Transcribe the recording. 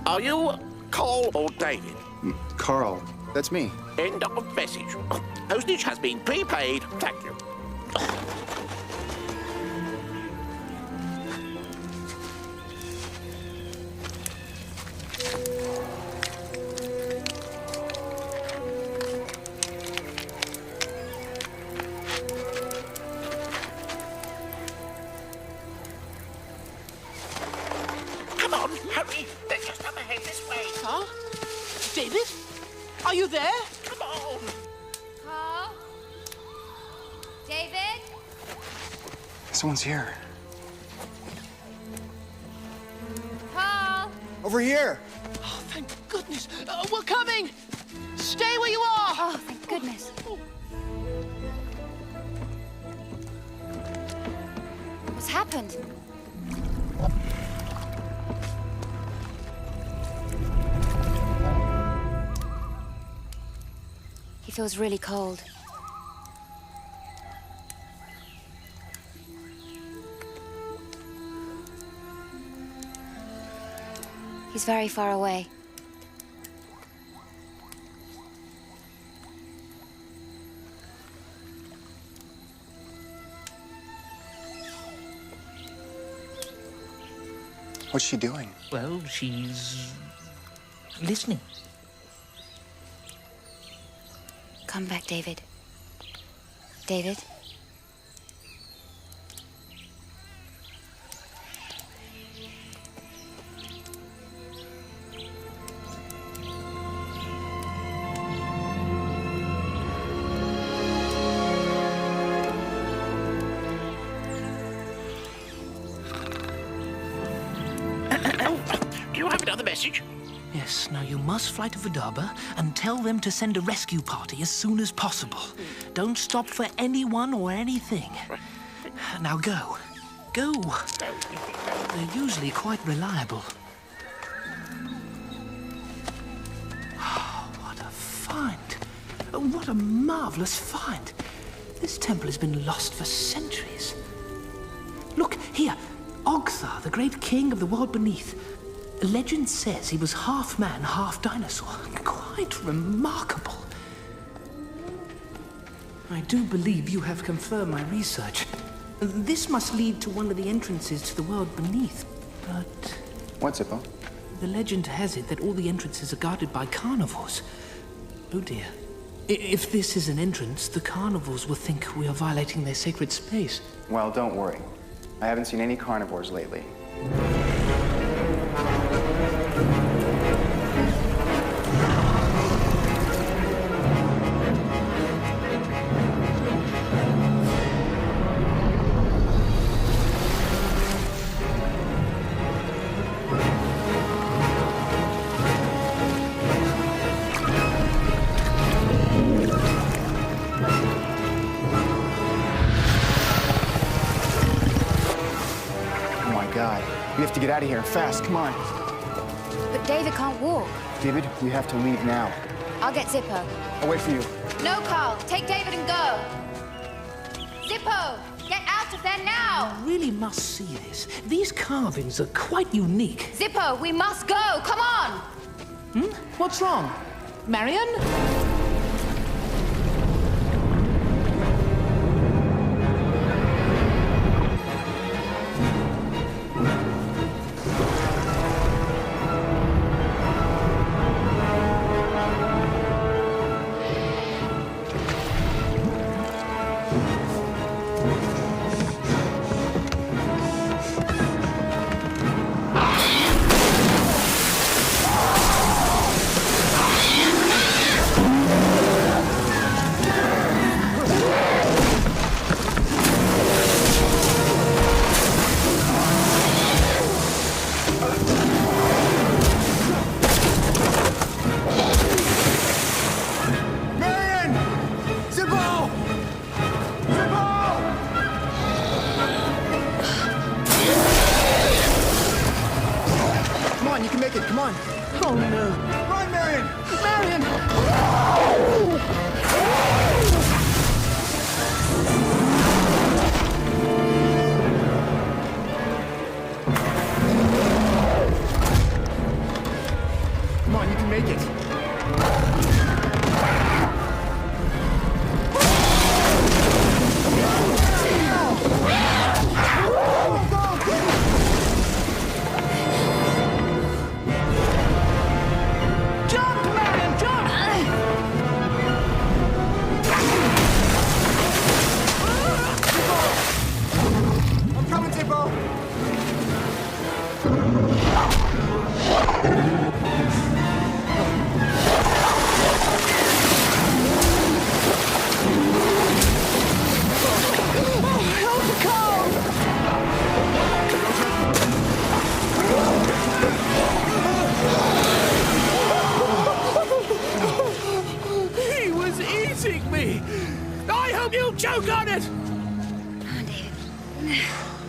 Are you Carl or David? Carl, that's me. End of message. Postage has been prepaid. Thank you. Come on, hurry. They're just up ahead this way. Huh? David? Are you there? Come on. Carl? David? Someone's here. Carl? Over here! Oh, thank goodness. We're coming! Stay where you are! Oh, thank goodness. What's happened? He feels really cold. He's very far away. What's she doing? Well, she's listening. Come back, David. David? Do you have another message? Yes, now you must fly to Vidarbha and tell them to send a rescue party as soon as possible. Don't stop for anyone or anything. Now go. Go. They're usually quite reliable. Oh, what a find. What a marvelous find. This temple has been lost for centuries. Look, here. Ogthar, the great king of the world beneath. Legend says he was half man, half dinosaur. Quite remarkable. I do believe you have confirmed my research. This must lead to one of the entrances to the world beneath. But What's it, Bo? the legend has it that all the entrances are guarded by carnivores. Oh dear. If this is an entrance, the carnivores will think we are violating their sacred space. Well, don't worry. I haven't seen any carnivores lately. We have to get out of here fast. Come on. But David can't walk. David, we have to leave now. I'll get Zippo. I'll wait for you. No, Carl. Take David and go. Zippo, get out of there now. You really must see this. These carvings are quite unique. Zippo, we must go. Come on. What's wrong? Marion? Come on. Oh, no. Run, Marion! Marion! make it. Jump, man, jump! I'm coming, Zippo! He was eating me! I hope you'll choke on it! Come on, David.